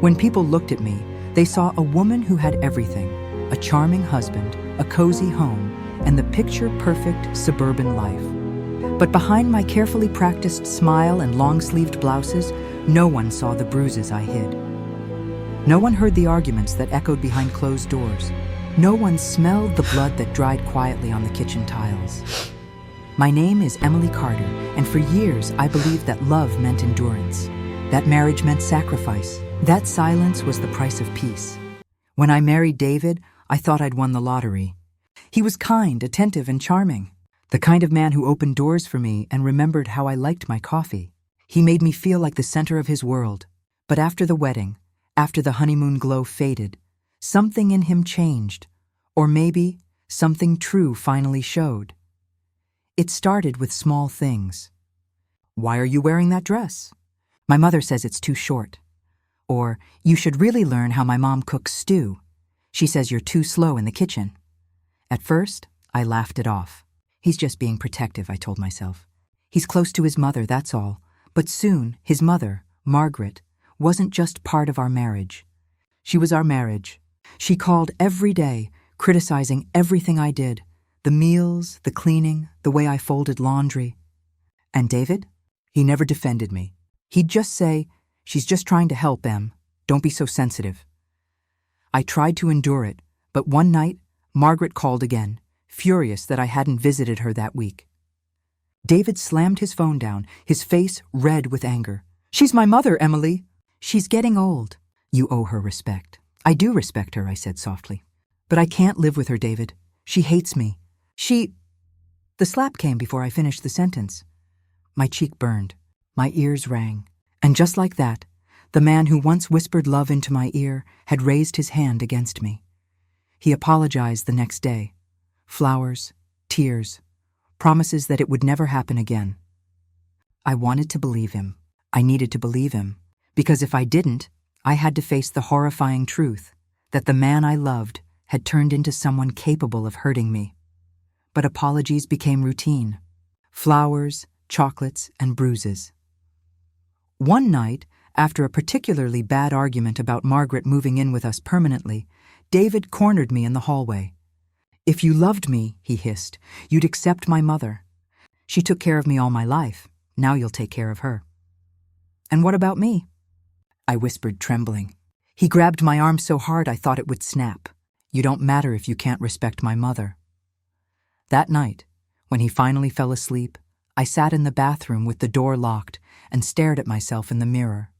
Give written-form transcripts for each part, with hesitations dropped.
When people looked at me, they saw a woman who had everything: a charming husband, a cozy home, and the picture-perfect suburban life. But behind my carefully practiced smile and long-sleeved blouses, no one saw the bruises I hid. No one heard the arguments that echoed behind closed doors. No one smelled the blood that dried quietly on the kitchen tiles. My name is Emily Carter, and for years I believed that love meant endurance, that marriage meant sacrifice, that silence was the price of peace. When I married David, I thought I'd won the lottery. He was kind, attentive, and charming, the kind of man who opened doors for me and remembered how I liked my coffee. He made me feel like the center of his world. But after the wedding, after the honeymoon glow faded, something in him changed, or maybe something true finally showed. It started with small things. "Why are you wearing that dress?" "My mother says it's too short." Or, "You should really learn how my mom cooks stew. She says you're too slow in the kitchen." At first, I laughed it off. He's just being protective, I told myself. He's close to his mother, that's all. But soon, his mother, Margaret, wasn't just part of our marriage. She was our marriage. She called every day, criticizing everything I did: the meals, the cleaning, the way I folded laundry. And David? He never defended me. He'd just say, "She's just trying to help, Em. Don't be so sensitive." I tried to endure it, but one night, Margaret called again, furious that I hadn't visited her that week. David slammed his phone down, his face red with anger. "She's my mother, Emily." "She's getting old. You owe her respect." "I do respect her," I said softly. "But I can't live with her, David. She hates me. The slap came before I finished the sentence. My cheek burned. My ears rang. And just like that, the man who once whispered love into my ear had raised his hand against me. He apologized the next day. Flowers, tears, promises that it would never happen again. I wanted to believe him. I needed to believe him. Because if I didn't, I had to face the horrifying truth that the man I loved had turned into someone capable of hurting me. But apologies became routine. Flowers, chocolates, and bruises. One night, after a particularly bad argument about Margaret moving in with us permanently, David cornered me in the hallway. "If you loved me," he hissed, "you'd accept my mother. She took care of me all my life. Now you'll take care of her." "And what about me?" I whispered, trembling. He grabbed my arm so hard I thought it would snap. "You don't matter if you can't respect my mother." That night, when he finally fell asleep, I sat in the bathroom with the door locked and stared at myself in the mirror.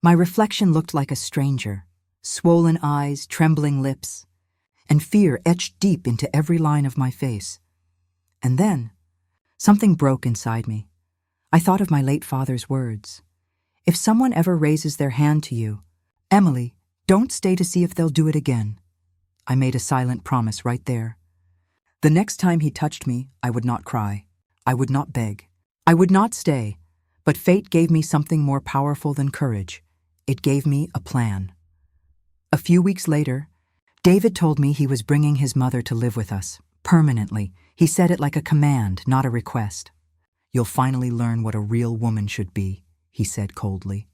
My reflection looked like a stranger, swollen eyes, trembling lips, and fear etched deep into every line of my face. And then, something broke inside me. I thought of my late father's words. "If someone ever raises their hand to you, Emily, don't stay to see if they'll do it again." I made a silent promise right there. The next time he touched me, I would not cry. I would not beg. I would not stay. But fate gave me something more powerful than courage. It gave me a plan. A few weeks later, David told me he was bringing his mother to live with us, permanently. He said it like a command, not a request. "You'll finally learn what a real woman should be," he said coldly.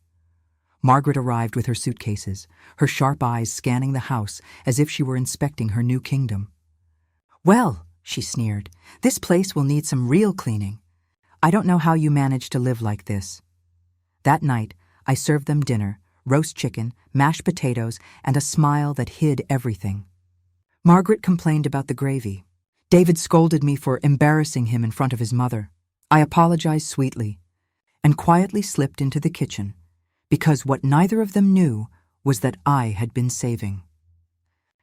Margaret arrived with her suitcases, her sharp eyes scanning the house as if she were inspecting her new kingdom. "Well," she sneered, "this place will need some real cleaning. I don't know how you manage to live like this." That night, I served them dinner, roast chicken, mashed potatoes, and a smile that hid everything. Margaret complained about the gravy. David scolded me for embarrassing him in front of his mother. I apologized sweetly and quietly slipped into the kitchen, because what neither of them knew was that I had been saving.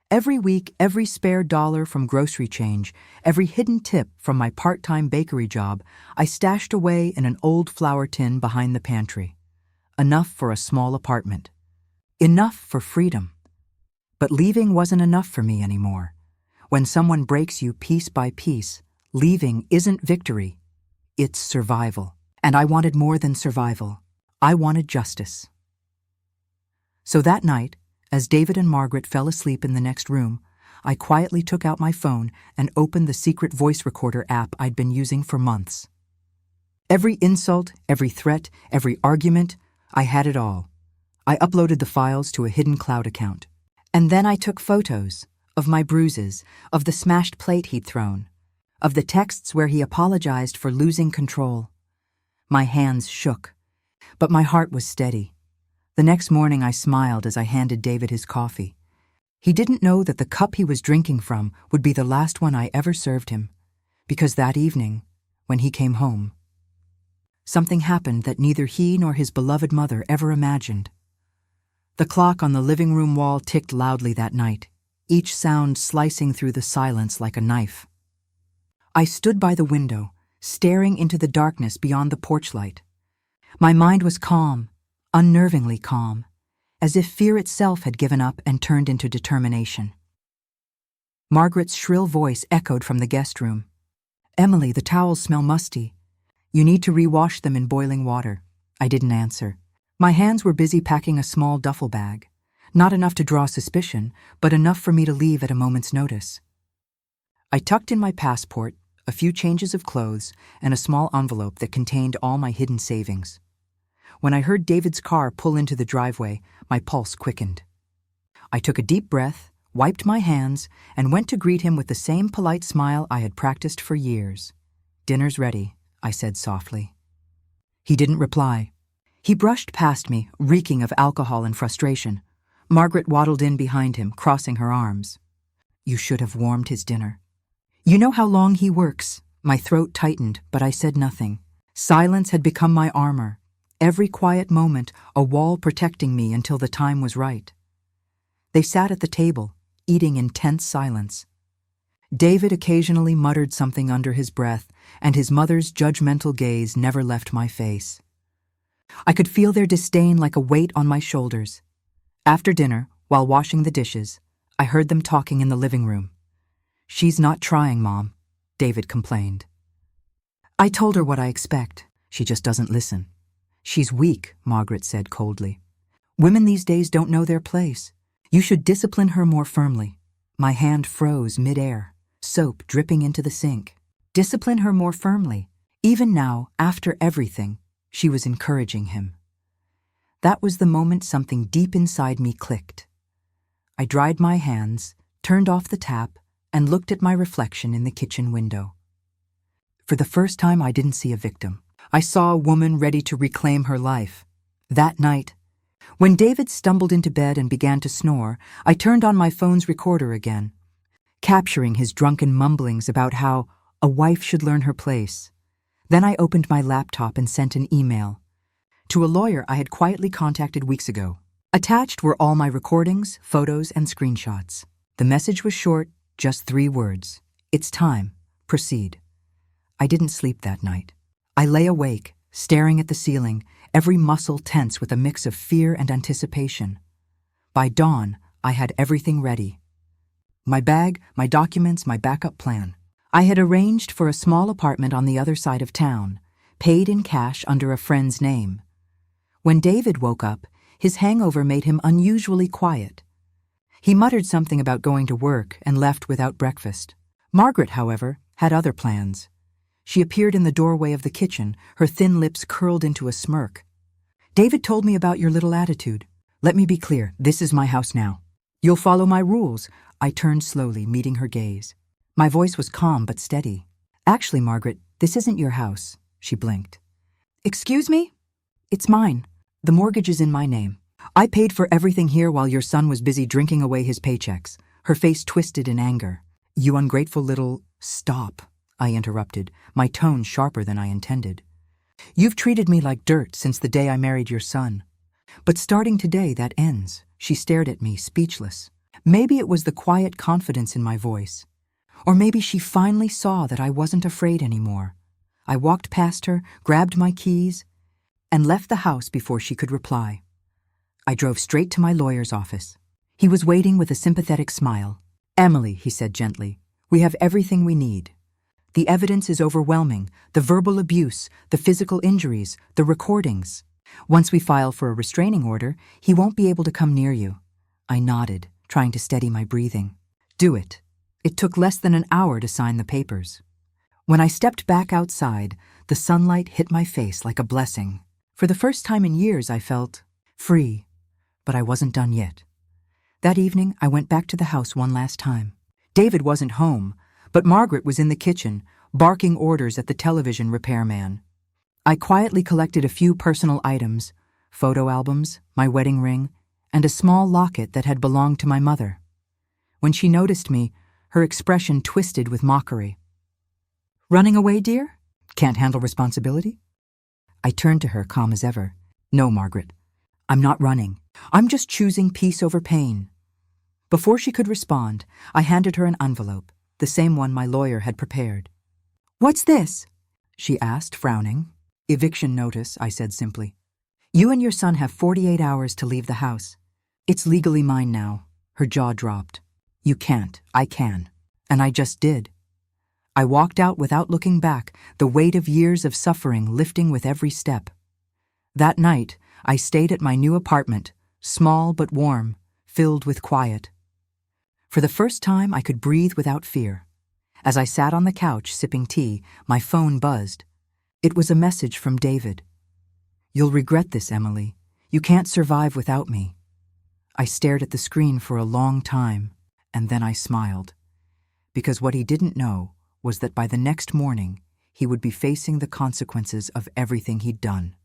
Every week, every spare dollar from grocery change, every hidden tip from my part-time bakery job, I stashed away in an old flour tin behind the pantry. Enough for a small apartment. Enough for freedom. But leaving wasn't enough for me anymore. When someone breaks you piece by piece, leaving isn't victory. It's survival. And I wanted more than survival. I wanted justice. So that night, as David and Margaret fell asleep in the next room, I quietly took out my phone and opened the secret voice recorder app I'd been using for months. Every insult, every threat, every argument, I had it all. I uploaded the files to a hidden cloud account. And then I took photos of my bruises, of the smashed plate he'd thrown, of the texts where he apologized for losing control. My hands shook, but my heart was steady. The next morning I smiled as I handed David his coffee. He didn't know that the cup he was drinking from would be the last one I ever served him, because that evening, when he came home, something happened that neither he nor his beloved mother ever imagined. The clock on the living room wall ticked loudly that night, each sound slicing through the silence like a knife. I stood by the window, staring into the darkness beyond the porch light. My mind was calm, unnervingly calm, as if fear itself had given up and turned into determination. Margaret's shrill voice echoed from the guest room. "Emily, the towels smell musty. You need to rewash them in boiling water." I didn't answer. My hands were busy packing a small duffel bag, not enough to draw suspicion, but enough for me to leave at a moment's notice. I tucked in my passport, a few changes of clothes, and a small envelope that contained all my hidden savings. When I heard David's car pull into the driveway, my pulse quickened. I took a deep breath, wiped my hands, and went to greet him with the same polite smile I had practiced for years. "Dinner's ready," I said softly. He didn't reply. He brushed past me, reeking of alcohol and frustration. Margaret waddled in behind him, crossing her arms. "You should have warmed his dinner." "You know how long he works." My throat tightened, but I said nothing. Silence had become my armor. Every quiet moment, a wall protecting me until the time was right. They sat at the table, eating in tense silence. David occasionally muttered something under his breath, and his mother's judgmental gaze never left my face. I could feel their disdain like a weight on my shoulders. After dinner, while washing the dishes, I heard them talking in the living room. "She's not trying, Mom," David complained. I told her what I expect. She just doesn't listen. "She's weak," Margaret said coldly. "Women these days don't know their place. You should discipline her more firmly." My hand froze mid-air, soap dripping into the sink. Discipline her more firmly. Even now, after everything, she was encouraging him. That was the moment something deep inside me clicked. I dried my hands, turned off the tap, and looked at my reflection in the kitchen window. For the first time, I didn't see a victim. I saw a woman ready to reclaim her life. That night, when David stumbled into bed and began to snore, I turned on my phone's recorder again, capturing his drunken mumblings about how a wife should learn her place. Then I opened my laptop and sent an email to a lawyer I had quietly contacted weeks ago. Attached were all my recordings, photos, and screenshots. The message was short, just 3 words. "It's time. Proceed." I didn't sleep that night. I lay awake, staring at the ceiling, every muscle tense with a mix of fear and anticipation. By dawn, I had everything ready. My bag, my documents, my backup plan. I had arranged for a small apartment on the other side of town, paid in cash under a friend's name. When David woke up, his hangover made him unusually quiet. He muttered something about going to work and left without breakfast. Margaret, however, had other plans. She appeared in the doorway of the kitchen, her thin lips curled into a smirk. "David told me about your little attitude. Let me be clear, this is my house now. You'll follow my rules." I turned slowly, meeting her gaze. My voice was calm but steady. "Actually, Margaret, this isn't your house," she blinked. "Excuse me? It's mine. The mortgage is in my name. I paid for everything here while your son was busy drinking away his paychecks." Her face twisted in anger. "You ungrateful little—" "Stop," I interrupted, my tone sharper than I intended. "You've treated me like dirt since the day I married your son. But starting today, that ends." She stared at me, speechless. Maybe it was the quiet confidence in my voice. Or maybe she finally saw that I wasn't afraid anymore. I walked past her, grabbed my keys, and left the house before she could reply. I drove straight to my lawyer's office. He was waiting with a sympathetic smile. "Emily," he said gently, "we have everything we need. The evidence is overwhelming, the verbal abuse, the physical injuries, the recordings. Once we file for a restraining order, he won't be able to come near you." I nodded, trying to steady my breathing. "Do it." It took less than an hour to sign the papers. When I stepped back outside, the sunlight hit my face like a blessing. For the first time in years, I felt free. But I wasn't done yet. That evening, I went back to the house one last time. David wasn't home, but Margaret was in the kitchen, barking orders at the television repairman. I quietly collected a few personal items, photo albums, my wedding ring, and a small locket that had belonged to my mother. When she noticed me, her expression twisted with mockery. "Running away, dear? Can't handle responsibility?" I turned to her, calm as ever. "No, Margaret. I'm not running. I'm just choosing peace over pain." Before she could respond, I handed her an envelope, the same one my lawyer had prepared. "What's this?" she asked, frowning. "Eviction notice," I said simply. "You and your son have 48 hours to leave the house. It's legally mine now." Her jaw dropped. "You can't. I can." And I just did. I walked out without looking back, the weight of years of suffering lifting with every step. That night, I stayed at my new apartment, small but warm, filled with quiet. For the first time, I could breathe without fear. As I sat on the couch sipping tea, my phone buzzed. It was a message from David. "You'll regret this, Emily. You can't survive without me." I stared at the screen for a long time, and then I smiled. Because what he didn't know was that by the next morning, he would be facing the consequences of everything he'd done.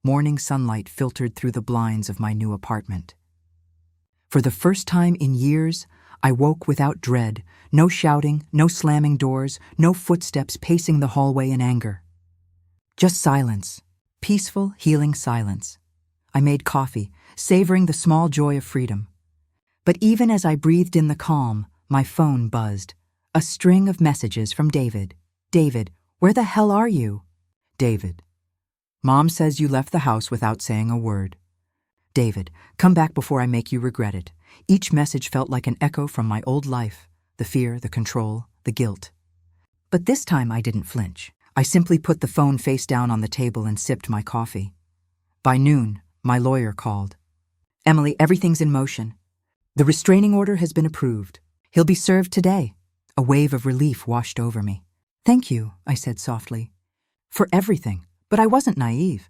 Morning sunlight filtered through the blinds of my new apartment. For the first time in years, I woke without dread, no shouting, no slamming doors, no footsteps pacing the hallway in anger. Just silence, peaceful, healing silence. I made coffee, savoring the small joy of freedom. But even as I breathed in the calm, my phone buzzed. A string of messages from David. "David, where the hell are you?" "David, Mom says you left the house without saying a word." "David, come back before I make you regret it." Each message felt like an echo from my old life, the fear, the control, the guilt. But this time I didn't flinch. I simply put the phone face down on the table and sipped my coffee. By noon, my lawyer called. "Emily, everything's in motion. The restraining order has been approved. He'll be served today." A wave of relief washed over me. "Thank you," I said softly, "for everything." But I wasn't naive.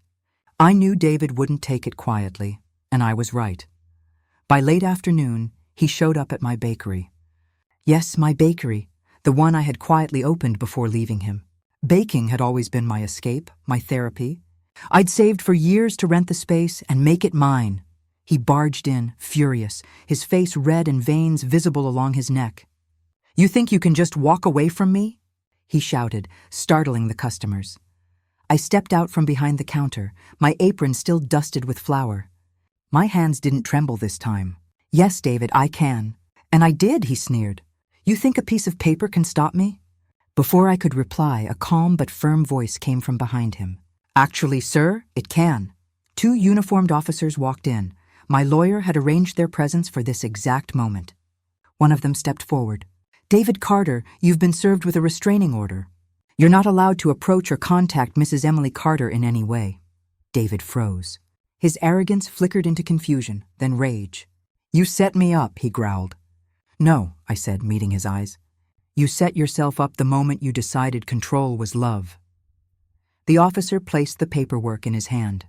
I knew David wouldn't take it quietly, and I was right. By late afternoon, he showed up at my bakery. Yes, my bakery, the one I had quietly opened before leaving him. Baking had always been my escape, my therapy. I'd saved for years to rent the space and make it mine. He barged in, furious, his face red and veins visible along his neck. "You think you can just walk away from me?" he shouted, startling the customers. I stepped out from behind the counter, my apron still dusted with flour. My hands didn't tremble this time. "Yes, David, I can." "And I did," he sneered. "You think a piece of paper can stop me?" Before I could reply, a calm but firm voice came from behind him. "Actually, sir, it can." 2 uniformed officers walked in. My lawyer had arranged their presence for this exact moment. One of them stepped forward. "David Carter, you've been served with a restraining order. You're not allowed to approach or contact Mrs. Emily Carter in any way." David froze. His arrogance flickered into confusion, then rage. "You set me up," he growled. "No," I said, meeting his eyes. "You set yourself up the moment you decided control was love." The officer placed the paperwork in his hand.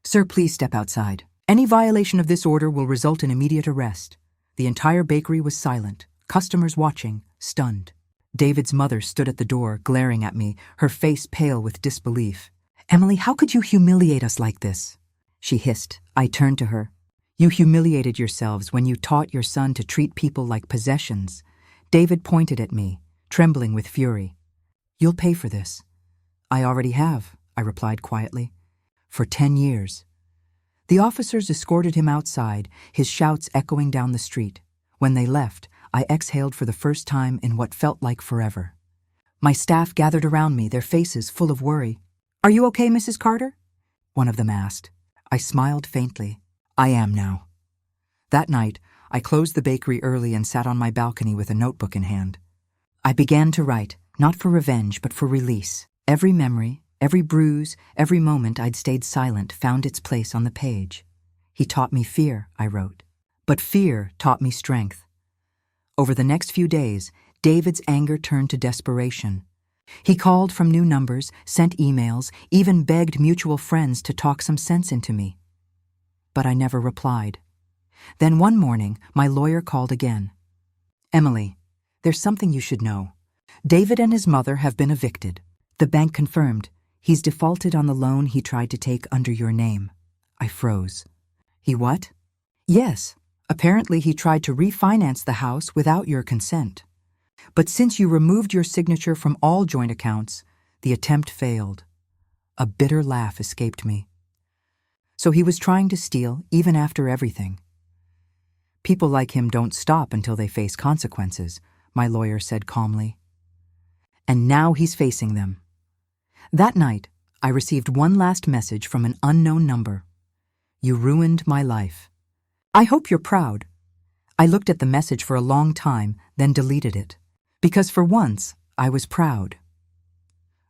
"Sir, please step outside. Any violation of this order will result in immediate arrest." The entire bakery was silent, customers watching, stunned. David's mother stood at the door, glaring at me, her face pale with disbelief. "Emily, how could you humiliate us like this?" she hissed. I turned to her. "You humiliated yourselves when you taught your son to treat people like possessions." David pointed at me, trembling with fury. "You'll pay for this." "I already have," I replied quietly. "For 10 years. The officers escorted him outside, his shouts echoing down the street. When they left, I exhaled for the first time in what felt like forever. My staff gathered around me, their faces full of worry. "Are you okay, Mrs. Carter?" one of them asked. I smiled faintly. "I am now." That night, I closed the bakery early and sat on my balcony with a notebook in hand. I began to write, not for revenge, but for release. Every memory, every bruise, every moment I'd stayed silent found its place on the page. "He taught me fear," I wrote. "But fear taught me strength." Over the next few days, David's anger turned to desperation. He called from new numbers, sent emails, even begged mutual friends to talk some sense into me. but I never replied. Then one morning, my lawyer called again. "Emily, there's something you should know. David and his mother have been evicted. The bank confirmed he's defaulted on the loan he tried to take under your name." I froze. "He what?" "Yes, apparently he tried to refinance the house without your consent. But since you removed your signature from all joint accounts, the attempt failed." A bitter laugh escaped me. "So he was trying to steal even after everything." "People like him don't stop until they face consequences," my lawyer said calmly. And now he's facing them. That night, I received one last message from an unknown number. "You ruined my life. I hope you're proud." I looked at the message for a long time, then deleted it. Because for once, I was proud.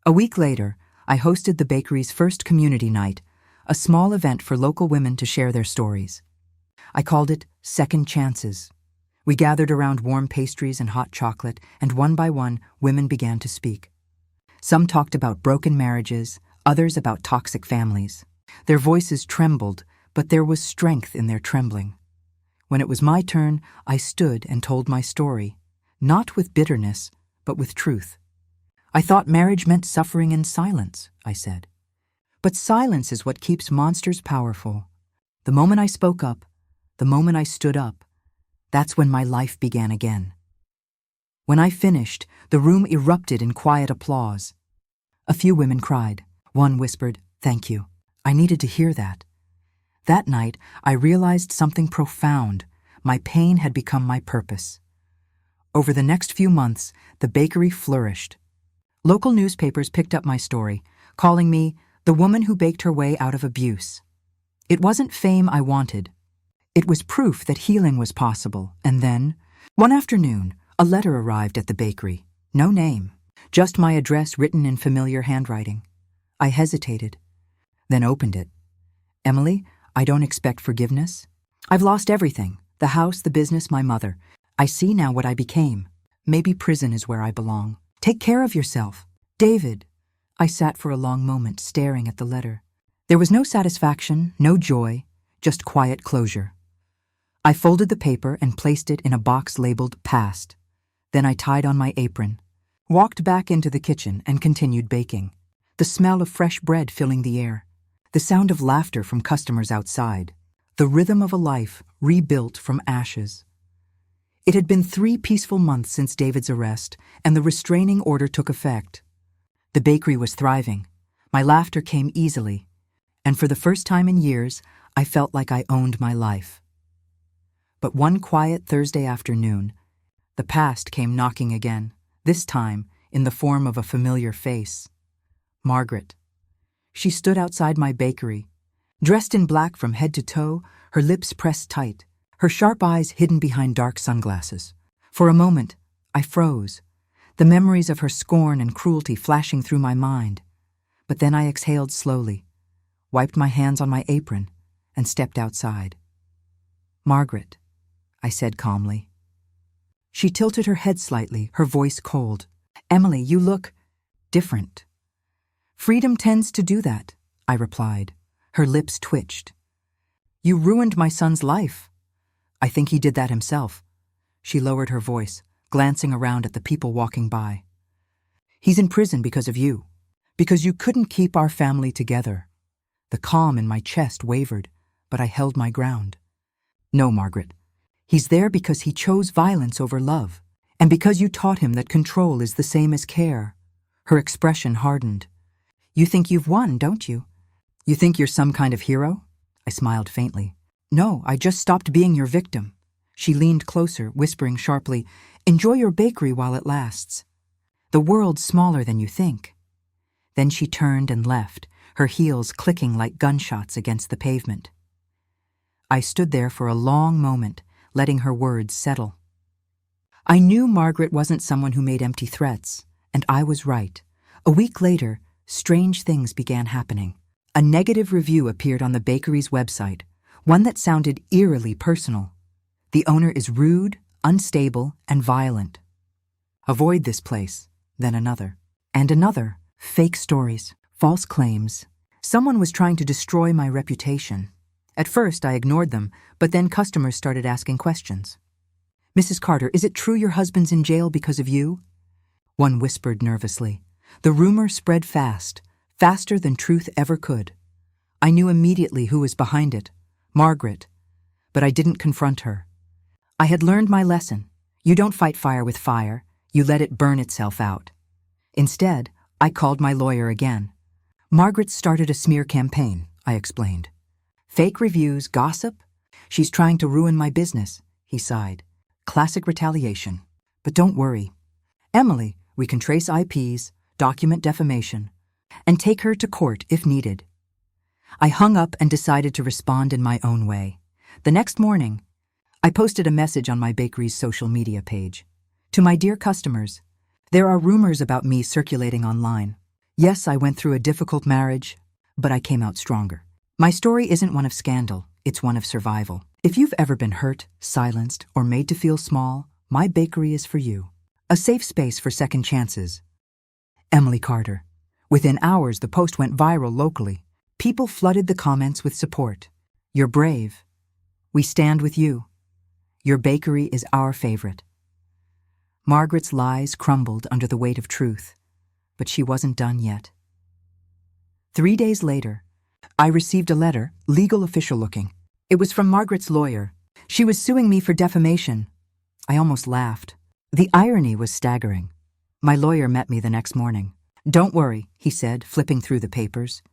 A week later, I hosted the bakery's first community night, a small event for local women to share their stories. I called it Second Chances. We gathered around warm pastries and hot chocolate, and one by one, women began to speak. Some talked about broken marriages, others about toxic families. Their voices trembled, but there was strength in their trembling. When it was my turn, I stood and told my story, not with bitterness, but with truth. "I thought marriage meant suffering in silence," I said. "But silence is what keeps monsters powerful. The moment I spoke up, the moment I stood up, that's when my life began again." When I finished, the room erupted in quiet applause. A few women cried. One whispered, "Thank you. I needed to hear that." That night, I realized something profound. My pain had become my purpose. Over the next few months, the bakery flourished. Local newspapers picked up my story, calling me the woman who baked her way out of abuse. It wasn't fame I wanted. It was proof that healing was possible. And then, one afternoon, a letter arrived at the bakery. No name, just my address written in familiar handwriting. I hesitated, then opened it. "Emily, I don't expect forgiveness. I've lost everything, the house, the business, my mother. I see now what I became. Maybe prison is where I belong. Take care of yourself. David." I sat for a long moment staring at the letter. There was no satisfaction, no joy, just quiet closure. I folded the paper and placed it in a box labeled Past. Then I tied on my apron, walked back into the kitchen and continued baking. The smell of fresh bread filling the air, the sound of laughter from customers outside, the rhythm of a life rebuilt from ashes. It had been 3 peaceful months since David's arrest, and the restraining order took effect. The bakery was thriving. My laughter came easily, and for the first time in years, I felt like I owned my life. But one quiet Thursday afternoon, the past came knocking again, this time in the form of a familiar face. Margaret. She stood outside my bakery, dressed in black from head to toe, her lips pressed tight, her sharp eyes hidden behind dark sunglasses. For a moment, I froze, the memories of her scorn and cruelty flashing through my mind. But then I exhaled slowly, wiped my hands on my apron, and stepped outside. "Margaret," I said calmly. She tilted her head slightly, her voice cold. "Emily, you look different." "Freedom tends to do that," I replied. Her lips twitched. "You ruined my son's life." "I think he did that himself." She lowered her voice, glancing around at the people walking by. "He's in prison because of you, because you couldn't keep our family together." The calm in my chest wavered, but I held my ground. "No, Margaret. He's there because he chose violence over love, and because you taught him that control is the same as care." Her expression hardened. "You think you've won, don't you? You think you're some kind of hero?" I smiled faintly. "No, I just stopped being your victim." She leaned closer, whispering sharply, "Enjoy your bakery while it lasts. The world's smaller than you think." Then she turned and left, her heels clicking like gunshots against the pavement. I stood there for a long moment, letting her words settle. I knew Margaret wasn't someone who made empty threats, and I was right. A week later, strange things began happening. A negative review appeared on the bakery's website, one that sounded eerily personal. "The owner is rude, unstable, and violent. Avoid this place." Then another. And another. Fake stories, false claims. Someone was trying to destroy my reputation. At first, I ignored them, but then customers started asking questions. "Mrs. Carter, is it true your husband's in jail because of you?" One whispered nervously. The rumor spread fast, faster than truth ever could. I knew immediately who was behind it, Margaret, but I didn't confront her. I had learned my lesson. You don't fight fire with fire, you let it burn itself out. Instead, I called my lawyer again. "Margaret started a smear campaign," I explained. "Fake reviews, gossip? She's trying to ruin my business," he sighed. "Classic retaliation. But don't worry. Emily, we can trace IPs, document defamation, and take her to court if needed." I hung up and decided to respond in my own way. The next morning, I posted a message on my bakery's social media page. "To my dear customers, there are rumors about me circulating online. Yes, I went through a difficult marriage, but I came out stronger. My story isn't one of scandal, it's one of survival. If you've ever been hurt, silenced, or made to feel small, my bakery is for you. A safe space for second chances. Emily Carter." Within hours, the post went viral locally. People flooded the comments with support. "You're brave. We stand with you. Your bakery is our favorite." Margaret's lies crumbled under the weight of truth, but she wasn't done yet. 3 days later, I received a letter, legal official looking. It was from Margaret's lawyer. She was suing me for defamation. I almost laughed. The irony was staggering. My lawyer met me the next morning. "Don't worry," he said, flipping through the papers.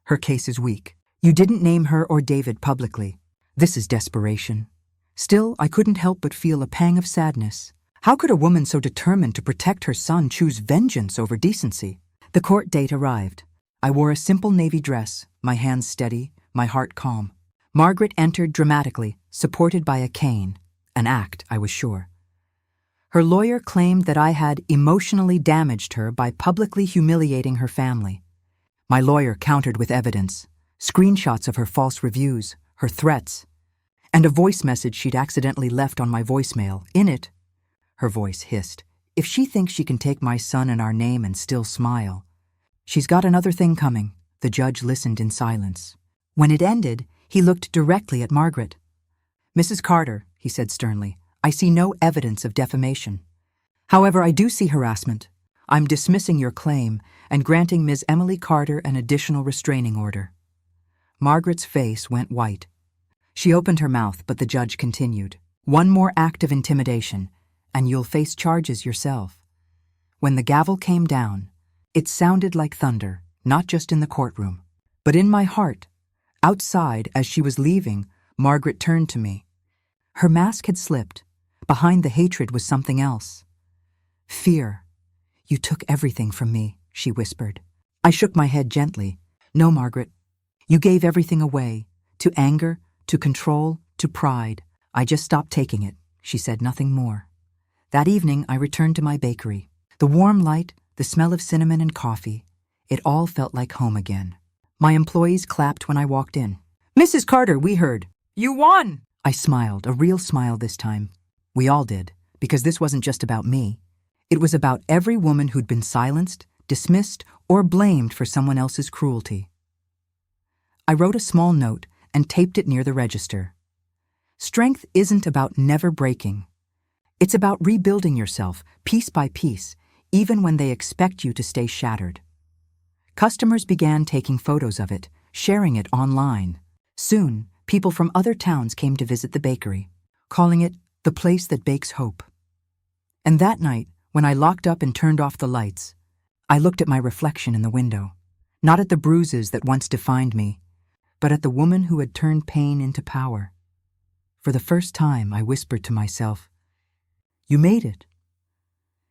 "Her case is weak. You didn't name her or David publicly. This is desperation." Still, I couldn't help but feel a pang of sadness. How could a woman so determined to protect her son choose vengeance over decency? The court date arrived. I wore a simple navy dress, my hands steady, my heart calm. Margaret entered dramatically, supported by a cane, an act, I was sure. Her lawyer claimed that I had emotionally damaged her by publicly humiliating her family. My lawyer countered with evidence, screenshots of her false reviews, her threats, and a voice message she'd accidentally left on my voicemail. In it, her voice hissed, "If she thinks she can take my son and our name and still smile, she's got another thing coming." The judge listened in silence. When it ended, he looked directly at Margaret. "Mrs. Carter," he said sternly, "I see no evidence of defamation. However, I do see harassment. I'm dismissing your claim and granting Ms. Emily Carter an additional restraining order." Margaret's face went white. She opened her mouth, but the judge continued. "One more act of intimidation, and you'll face charges yourself." When the gavel came down, it sounded like thunder, not just in the courtroom, but in my heart. Outside, as she was leaving, Margaret turned to me. Her mask had slipped. Behind the hatred was something else. "Fear. You took everything from me," she whispered. I shook my head gently. "No, Margaret. You gave everything away, to anger, to control, to pride. I just stopped taking it." She said nothing more. That evening, I returned to my bakery. The warm light, the smell of cinnamon and coffee, it all felt like home again. My employees clapped when I walked in. "Mrs. Carter, we heard. You won!" I smiled, a real smile this time. We all did, because this wasn't just about me. It was about every woman who'd been silenced, dismissed, or blamed for someone else's cruelty. I wrote a small note and taped it near the register. Strength isn't about never breaking. It's about rebuilding yourself, piece by piece, even when they expect you to stay shattered. Customers began taking photos of it, sharing it online. Soon, people from other towns came to visit the bakery, calling it the place that bakes hope. And that night, when I locked up and turned off the lights, I looked at my reflection in the window, not at the bruises that once defined me, but at the woman who had turned pain into power. For the first time, I whispered to myself, "You made it."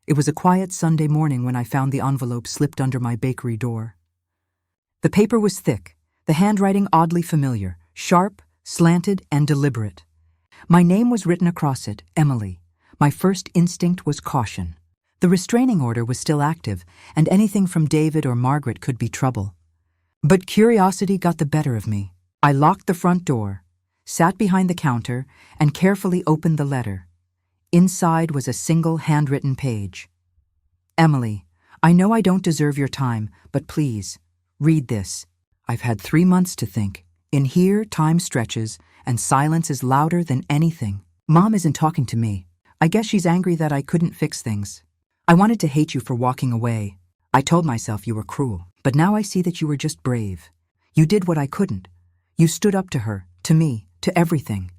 It was a quiet Sunday morning when I found the envelope slipped under my bakery door. The paper was thick, the handwriting oddly familiar, sharp, slanted, and deliberate. My name was written across it, Emily. My first instinct was caution. The restraining order was still active, and anything from David or Margaret could be trouble. But curiosity got the better of me. I locked the front door, sat behind the counter, and carefully opened the letter. Inside was a single handwritten page. "Emily, I know I don't deserve your time, but please, read this. I've had 3 months to think. In here, time stretches, and silence is louder than anything. Mom isn't talking to me. I guess she's angry that I couldn't fix things. I wanted to hate you for walking away. I told myself you were cruel, but now I see that you were just brave. You did what I couldn't. You stood up to her, to me, to everything.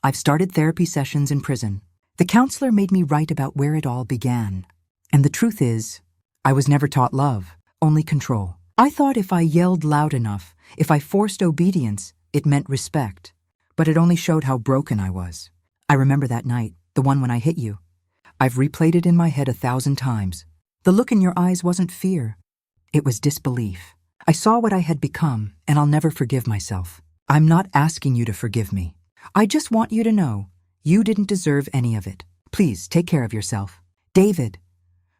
I've started therapy sessions in prison. The counselor made me write about where it all began. And the truth is, I was never taught love, only control. I thought if I yelled loud enough, if I forced obedience, it meant respect. But it only showed how broken I was. I remember that night, the one when I hit you. I've replayed it in my head 1,000 times. The look in your eyes wasn't fear. It was disbelief. I saw what I had become, and I'll never forgive myself. I'm not asking you to forgive me. I just want you to know, you didn't deserve any of it. Please, take care of yourself. David.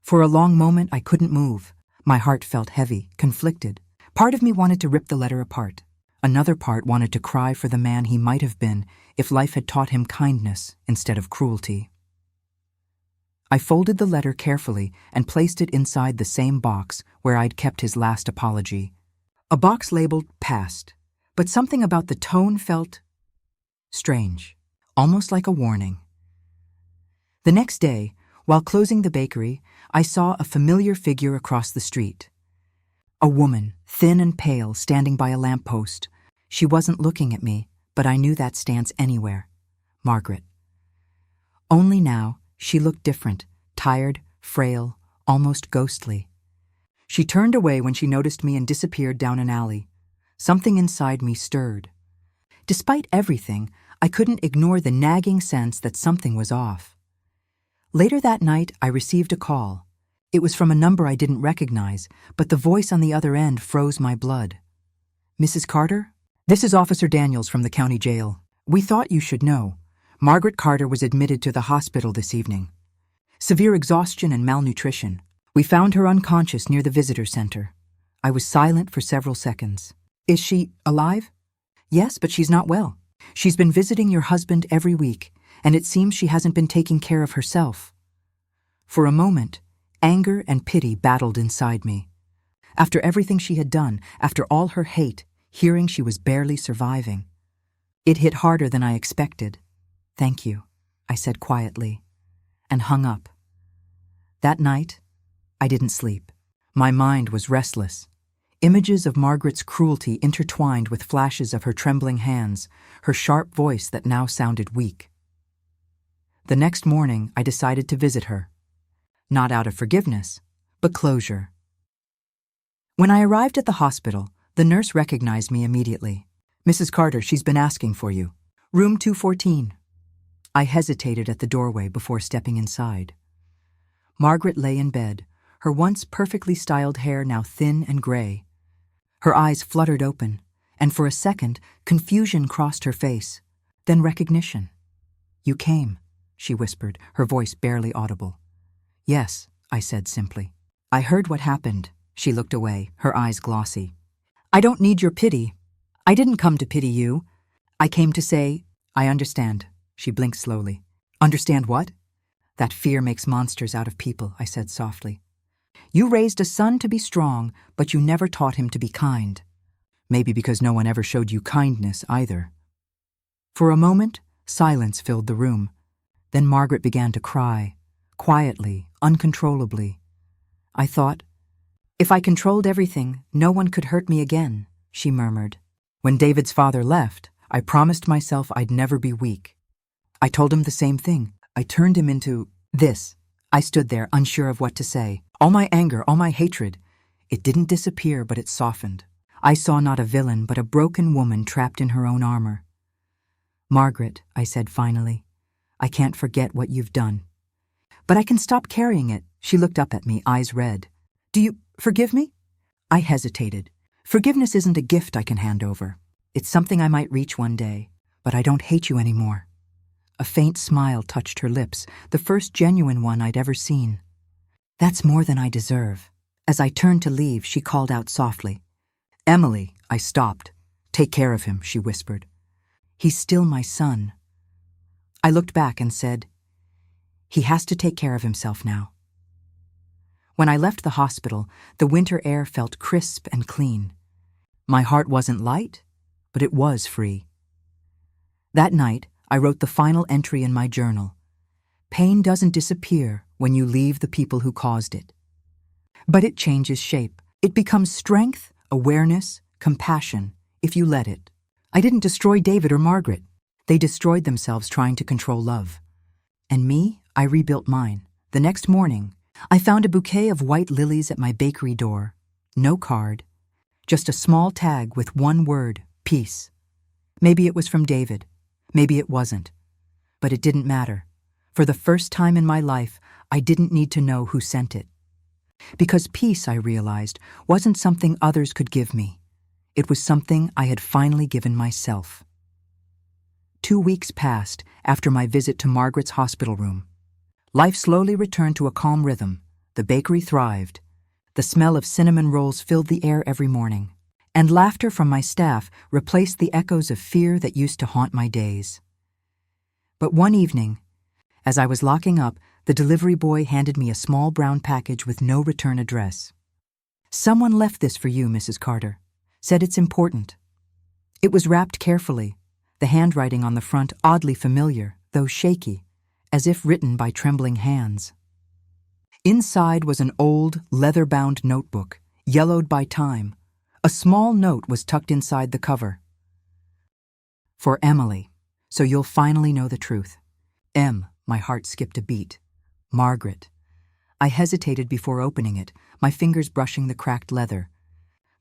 For a long moment, I couldn't move. My heart felt heavy, conflicted. Part of me wanted to rip the letter apart. Another part wanted to cry for the man he might have been if life had taught him kindness instead of cruelty. I folded the letter carefully and placed it inside the same box where I'd kept his last apology. A box labeled Past, but something about the tone felt strange, almost like a warning. The next day, while closing the bakery, I saw a familiar figure across the street. A woman, thin and pale, standing by a lamppost. She wasn't looking at me, but I knew that stance anywhere. Margaret. Only now, she looked different, tired, frail, almost ghostly. She turned away when she noticed me and disappeared down an alley. Something inside me stirred. Despite everything, I couldn't ignore the nagging sense that something was off. Later that night, I received a call. It was from a number I didn't recognize, but the voice on the other end froze my blood. Mrs. Carter? This is Officer Daniels from the county jail. We thought you should know. Margaret Carter was admitted to the hospital this evening. Severe exhaustion and malnutrition. We found her unconscious near the visitor center. I was silent for several seconds. Is she alive? Yes, but she's not well. She's been visiting your husband every week, and it seems she hasn't been taking care of herself. For a moment, anger and pity battled inside me. After everything she had done, after all her hate, hearing she was barely surviving. It hit harder than I expected. Thank you, I said quietly, and hung up. That night, I didn't sleep. My mind was restless. Images of Margaret's cruelty intertwined with flashes of her trembling hands, her sharp voice that now sounded weak. The next morning, I decided to visit her. Not out of forgiveness, but closure. When I arrived at the hospital, the nurse recognized me immediately. Mrs. Carter, she's been asking for you. Room 214. I hesitated at the doorway before stepping inside. Margaret lay in bed, her once perfectly styled hair now thin and gray. Her eyes fluttered open, and for a second, confusion crossed her face, then recognition. You came, she whispered, her voice barely audible. Yes, I said simply. I heard what happened. She looked away, her eyes glossy. I don't need your pity. I didn't come to pity you. I came to say, I understand. She blinked slowly. Understand what? That fear makes monsters out of people, I said softly. You raised a son to be strong, but you never taught him to be kind. Maybe because no one ever showed you kindness either. For a moment, silence filled the room. Then Margaret began to cry, quietly, uncontrollably. I thought, if I controlled everything, no one could hurt me again, she murmured. When David's father left, I promised myself I'd never be weak. I told him the same thing. I turned him into this. I stood there, unsure of what to say. All my anger, all my hatred. It didn't disappear, but it softened. I saw not a villain, but a broken woman trapped in her own armor. Margaret, I said finally, I can't forget what you've done. But I can stop carrying it. She looked up at me, eyes red. Do you forgive me? I hesitated. Forgiveness isn't a gift I can hand over. It's something I might reach one day, but I don't hate you anymore. A faint smile touched her lips, the first genuine one I'd ever seen. That's more than I deserve. As I turned to leave, she called out softly. Emily, I stopped. Take care of him, she whispered. He's still my son. I looked back and said, he has to take care of himself now. When I left the hospital, the winter air felt crisp and clean. My heart wasn't light, but it was free. That night, I wrote the final entry in my journal. Pain doesn't disappear when you leave the people who caused it. But it changes shape. It becomes strength, awareness, compassion, if you let it. I didn't destroy David or Margaret. They destroyed themselves trying to control love. And me, I rebuilt mine. The next morning, I found a bouquet of white lilies at my bakery door. No card, just a small tag with one word, peace. Maybe it was from David. Maybe it wasn't. But it didn't matter. For the first time in my life, I didn't need to know who sent it. Because peace, I realized, wasn't something others could give me. It was something I had finally given myself. 2 weeks passed after my visit to Margaret's hospital room. Life slowly returned to a calm rhythm. The bakery thrived. The smell of cinnamon rolls filled the air every morning. And laughter from my staff replaced the echoes of fear that used to haunt my days. But one evening, as I was locking up, the delivery boy handed me a small brown package with no return address. "Someone left this for you, Mrs. Carter. Said it's important." It was wrapped carefully, the handwriting on the front oddly familiar, though shaky, as if written by trembling hands. Inside was an old, leather-bound notebook, yellowed by time. A small note was tucked inside the cover. "For Emily, so you'll finally know the truth." M, my heart skipped a beat. Margaret. I hesitated before opening it, my fingers brushing the cracked leather.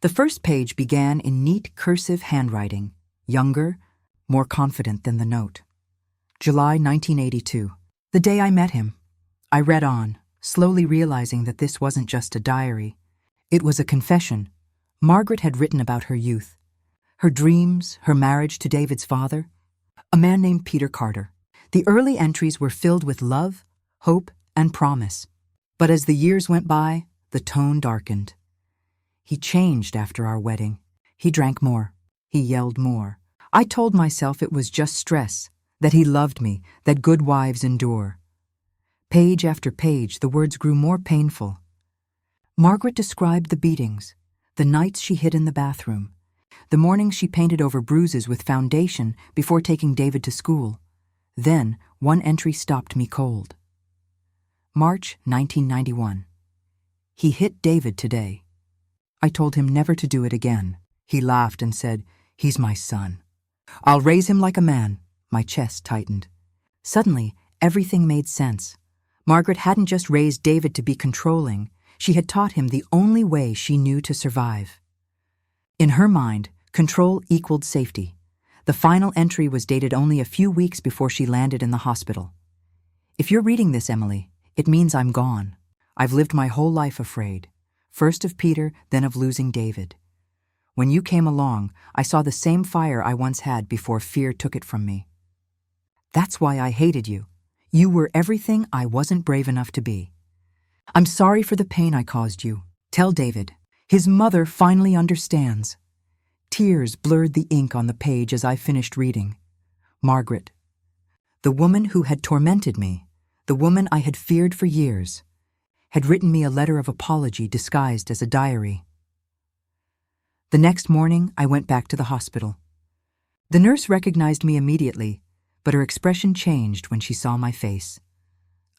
The first page began in neat cursive handwriting, younger, more confident than the note. July 1982, the day I met him. I read on, slowly realizing that this wasn't just a diary. It was a confession. Margaret had written about her youth, her dreams, her marriage to David's father, a man named Peter Carter. The early entries were filled with love, hope, and promise. But as the years went by, the tone darkened. He changed after our wedding. He drank more. He yelled more. I told myself it was just stress, that he loved me, that good wives endure. Page after page, the words grew more painful. Margaret described the beatings, the nights she hid in the bathroom, the mornings she painted over bruises with foundation before taking David to school. Then, one entry stopped me cold. March 1991. He hit David today. I told him never to do it again. He laughed and said, "He's my son. I'll raise him like a man." My chest tightened. Suddenly, everything made sense. Margaret hadn't just raised David to be controlling. She had taught him the only way she knew to survive. In her mind, control equaled safety. The final entry was dated only a few weeks before she landed in the hospital. "If you're reading this, Emily, it means I'm gone. I've lived my whole life afraid. First of Peter, then of losing David. When you came along, I saw the same fire I once had before fear took it from me. That's why I hated you. You were everything I wasn't brave enough to be. I'm sorry for the pain I caused you. Tell David. His mother finally understands." Tears blurred the ink on the page as I finished reading. Margaret. The woman who had tormented me, the woman I had feared for years, had written me a letter of apology disguised as a diary. The next morning, I went back to the hospital. The nurse recognized me immediately, but her expression changed when she saw my face.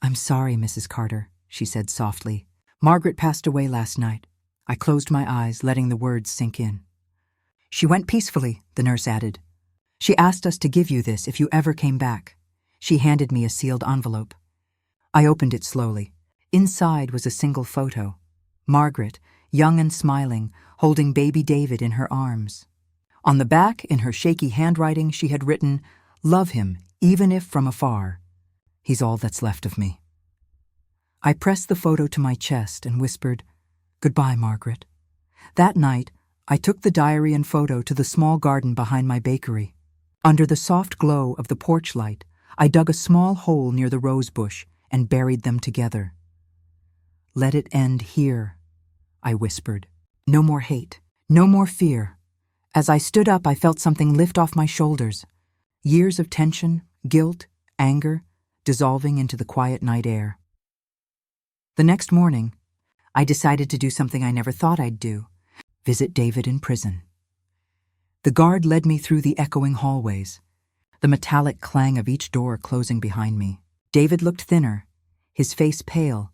"I'm sorry, Mrs. Carter," she said softly. "Margaret passed away last night." I closed my eyes, letting the words sink in. "She went peacefully," the nurse added. "She asked us to give you this if you ever came back." She handed me a sealed envelope. I opened it slowly. Inside was a single photo. Margaret, young and smiling, holding baby David in her arms. On the back, in her shaky handwriting, she had written, "Love him, even if from afar. He's all that's left of me." I pressed the photo to my chest and whispered, "Goodbye, Margaret." That night, I took the diary and photo to the small garden behind my bakery. Under the soft glow of the porch light, I dug a small hole near the rose bush and buried them together. "Let it end here," I whispered. "No more hate, no more fear." As I stood up, I felt something lift off my shoulders. Years of tension, guilt, anger, dissolving into the quiet night air. The next morning, I decided to do something I never thought I'd do: visit David in prison. The guard led me through the echoing hallways, the metallic clang of each door closing behind me. David looked thinner, his face pale,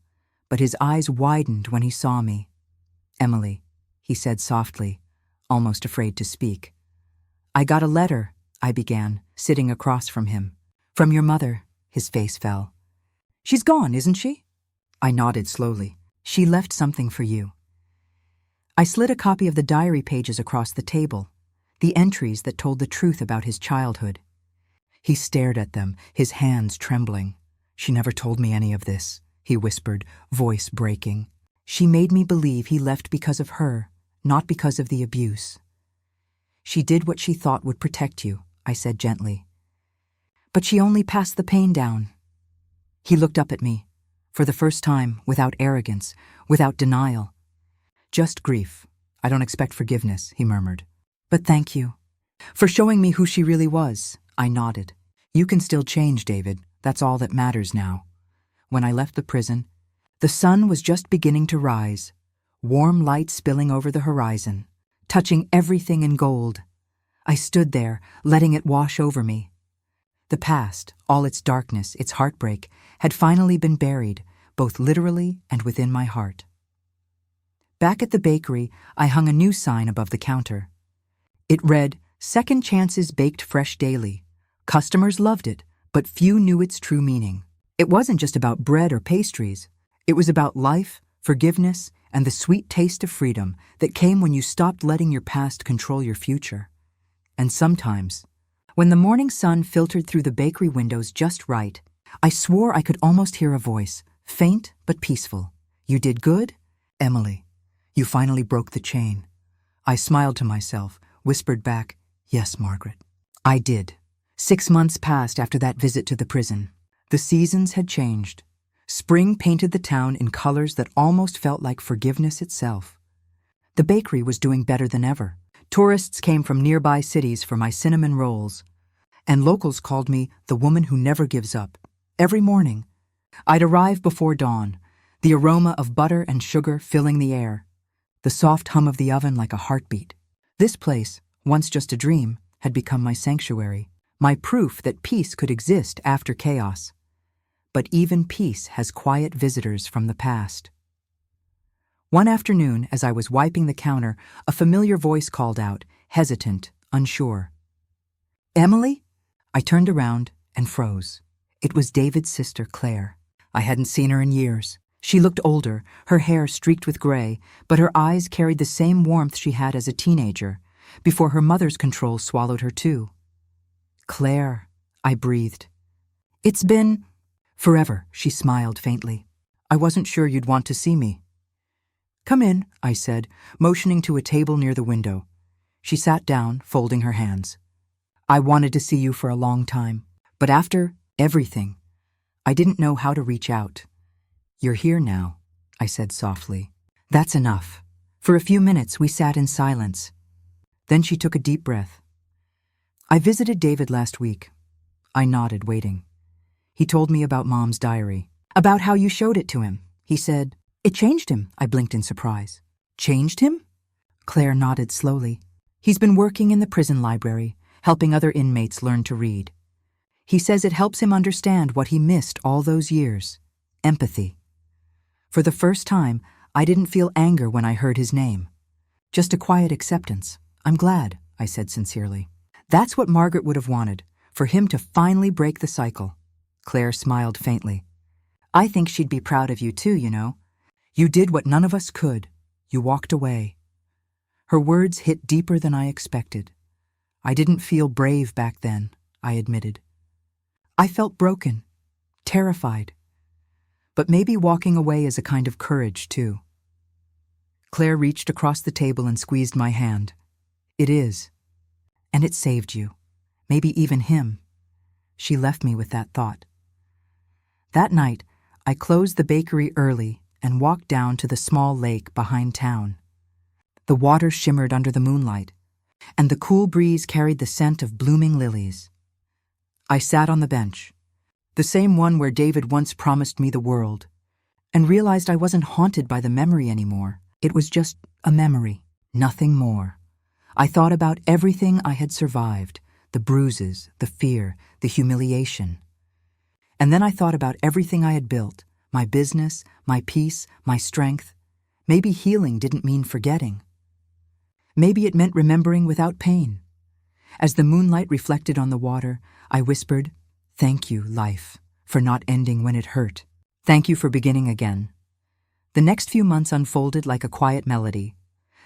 but his eyes widened when he saw me. "Emily," he said softly, almost afraid to speak. "I got a letter," I began, sitting across from him. "From your mother." His face fell. "She's gone, isn't she?" I nodded slowly. "She left something for you." I slid a copy of the diary pages across the table, the entries that told the truth about his childhood. He stared at them, his hands trembling. "She never told me any of this," he whispered, voice breaking. "She made me believe he left because of her, not because of the abuse." "She did what she thought would protect you," I said gently. "But she only passed the pain down." He looked up at me, for the first time, without arrogance, without denial. "Just grief. I don't expect forgiveness," he murmured. "But thank you for showing me who she really was." I nodded. "You can still change, David. That's all that matters now." When I left the prison, the sun was just beginning to rise, warm light spilling over the horizon, touching everything in gold. I stood there, letting it wash over me. The past, all its darkness, its heartbreak, had finally been buried, both literally and within my heart. Back at the bakery, I hung a new sign above the counter. It read, "Second Chances Baked Fresh Daily." Customers loved it, but few knew its true meaning. It wasn't just about bread or pastries. It was about life, forgiveness, and the sweet taste of freedom that came when you stopped letting your past control your future. And sometimes, when the morning sun filtered through the bakery windows just right, I swore I could almost hear a voice, faint but peaceful. "You did good, Emily. You finally broke the chain." I smiled to myself, whispered back, "Yes, Margaret." I did. 6 months passed after that visit to the prison. The seasons had changed. Spring painted the town in colors that almost felt like forgiveness itself. The bakery was doing better than ever. Tourists came from nearby cities for my cinnamon rolls, and locals called me the woman who never gives up. Every morning, I'd arrive before dawn, the aroma of butter and sugar filling the air, the soft hum of the oven like a heartbeat. This place, once just a dream, had become my sanctuary, my proof that peace could exist after chaos. But even peace has quiet visitors from the past. One afternoon, as I was wiping the counter, a familiar voice called out, hesitant, unsure. "Emily?" I turned around and froze. It was David's sister, Claire. I hadn't seen her in years. She looked older, her hair streaked with gray, but her eyes carried the same warmth she had as a teenager, before her mother's control swallowed her too. "Claire," I breathed. "It's been forever," she smiled faintly. "I wasn't sure you'd want to see me." "Come in," I said, motioning to a table near the window. She sat down, folding her hands. "I wanted to see you for a long time, but after everything, I didn't know how to reach out." "You're here now," I said softly. "That's enough." For a few minutes, we sat in silence. Then she took a deep breath. "I visited David last week." I nodded, waiting. He told me about Mom's diary, about how you showed it to him. He said, "It changed him." I blinked in surprise. "Changed him?" Claire nodded slowly. "He's been working in the prison library, helping other inmates learn to read. He says it helps him understand what he missed all those years. Empathy. For the first time, I didn't feel anger when I heard his name. Just a quiet acceptance. "I'm glad," I said sincerely. "That's what Margaret would have wanted, for him to finally break the cycle." Claire smiled faintly. "I think she'd be proud of you too, you know. You did what none of us could. You walked away." Her words hit deeper than I expected. I didn't feel brave back then, I admitted. I felt broken, terrified. But maybe walking away is a kind of courage, too. Claire reached across the table and squeezed my hand. "It is. And it saved you. Maybe even him." She left me with that thought. That night, I closed the bakery early and walked down to the small lake behind town. The water shimmered under the moonlight, and the cool breeze carried the scent of blooming lilies. I sat on the bench, the same one where David once promised me the world, and realized I wasn't haunted by the memory anymore. It was just a memory, nothing more. I thought about everything I had survived, the bruises, the fear, the humiliation. And then I thought about everything I had built, my business, my peace, my strength. Maybe healing didn't mean forgetting. Maybe it meant remembering without pain. As the moonlight reflected on the water, I whispered, "Thank you, life, for not ending when it hurt. Thank you for beginning again." The next few months unfolded like a quiet melody.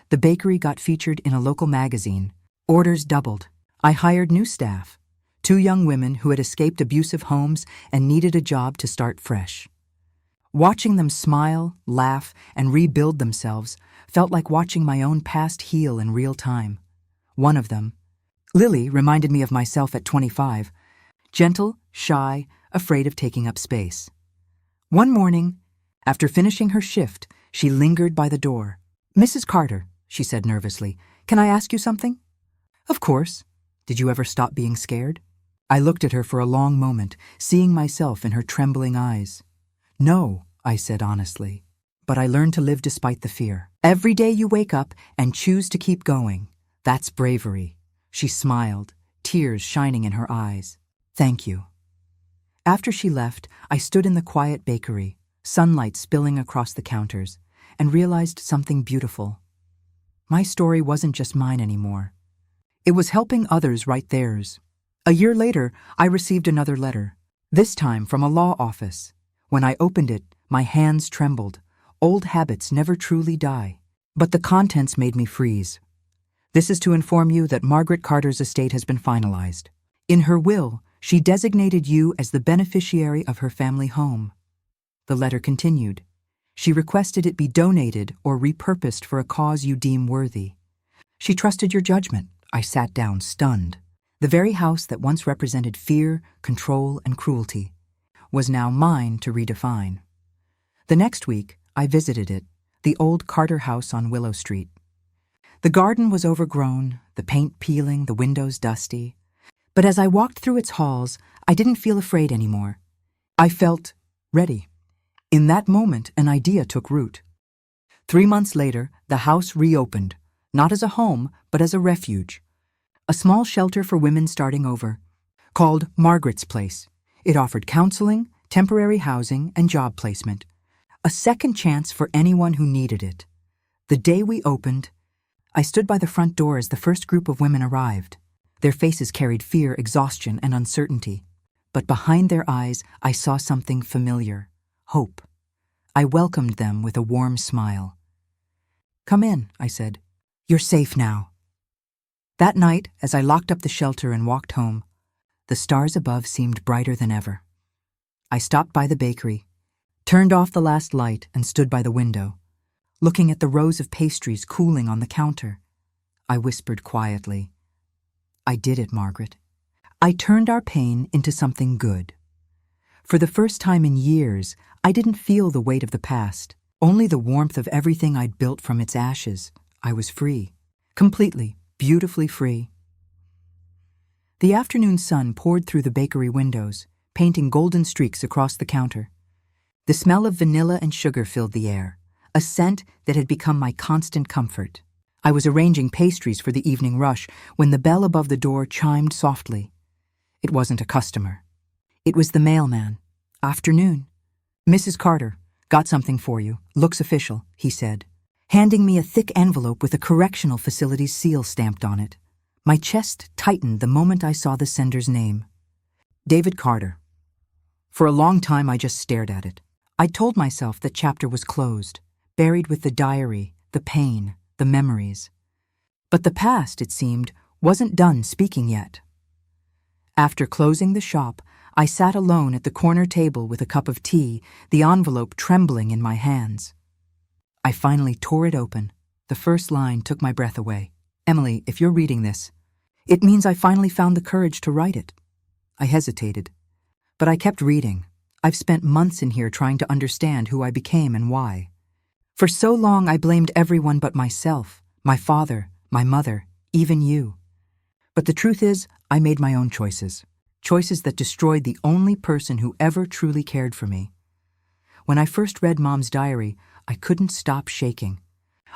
The bakery got featured in a local magazine. Orders doubled. I hired new staff, 2 young women who had escaped abusive homes and needed a job to start fresh. Watching them smile, laugh, and rebuild themselves felt like watching my own past heal in real time. One of them, Lily, reminded me of myself at 25, gentle, shy, afraid of taking up space. One morning, after finishing her shift, she lingered by the door. "Mrs. Carter," she said nervously, "can I ask you something?" "Of course. Did you ever stop being scared?" I looked at her for a long moment, seeing myself in her trembling eyes. "No," I said honestly, "but I learned to live despite the fear. Every day you wake up and choose to keep going. That's bravery." She smiled, tears shining in her eyes. "Thank you." After she left, I stood in the quiet bakery, sunlight spilling across the counters, and realized something beautiful. My story wasn't just mine anymore. It was helping others write theirs. A year later, I received another letter, this time from a law office. When I opened it, my hands trembled. Old habits never truly die. But the contents made me freeze. "This is to inform you that Margaret Carter's estate has been finalized. In her will, she designated you as the beneficiary of her family home." The letter continued. "She requested it be donated or repurposed for a cause you deem worthy. She trusted your judgment." I sat down, stunned. The very house that once represented fear, control, and cruelty was now mine to redefine. The next week, I visited it, the old Carter house on Willow Street. The garden was overgrown, the paint peeling, the windows dusty. But as I walked through its halls, I didn't feel afraid anymore. I felt ready. In that moment, an idea took root. 3 months later, the house reopened, not as a home, but as a refuge. A small shelter for women starting over, called Margaret's Place. It offered counseling, temporary housing, and job placement. A second chance for anyone who needed it. The day we opened, I stood by the front door as the first group of women arrived. Their faces carried fear, exhaustion, and uncertainty. But behind their eyes, I saw something familiar. Hope. I welcomed them with a warm smile. "Come in," I said. "You're safe now." That night, as I locked up the shelter and walked home, the stars above seemed brighter than ever. I stopped by the bakery, turned off the last light, and stood by the window, looking at the rows of pastries cooling on the counter. I whispered quietly, "I did it, Margaret. I turned our pain into something good." For the first time in years, I didn't feel the weight of the past, only the warmth of everything I'd built from its ashes. I was free, completely, beautifully free. The afternoon sun poured through the bakery windows, painting golden streaks across the counter. The smell of vanilla and sugar filled the air, a scent that had become my constant comfort. I was arranging pastries for the evening rush when the bell above the door chimed softly. It wasn't a customer. It was the mailman. "Afternoon. Mrs. Carter, got something for you. Looks official," he said, handing me a thick envelope with a correctional facility's seal stamped on it. My chest tightened the moment I saw the sender's name. David Carter. For a long time, I just stared at it. I told myself the chapter was closed, buried with the diary, the pain, the memories. But the past, it seemed, wasn't done speaking yet. After closing the shop, I sat alone at the corner table with a cup of tea, the envelope trembling in my hands. I finally tore it open. The first line took my breath away. "Emily, if you're reading this, it means I finally found the courage to write it." I hesitated, but I kept reading. I've spent months in here trying to understand who I became and why. For so long, I blamed everyone but myself, my father, my mother, even you. But the truth is, I made my own choices. Choices that destroyed the only person who ever truly cared for me. When I first read Mom's diary, I couldn't stop shaking.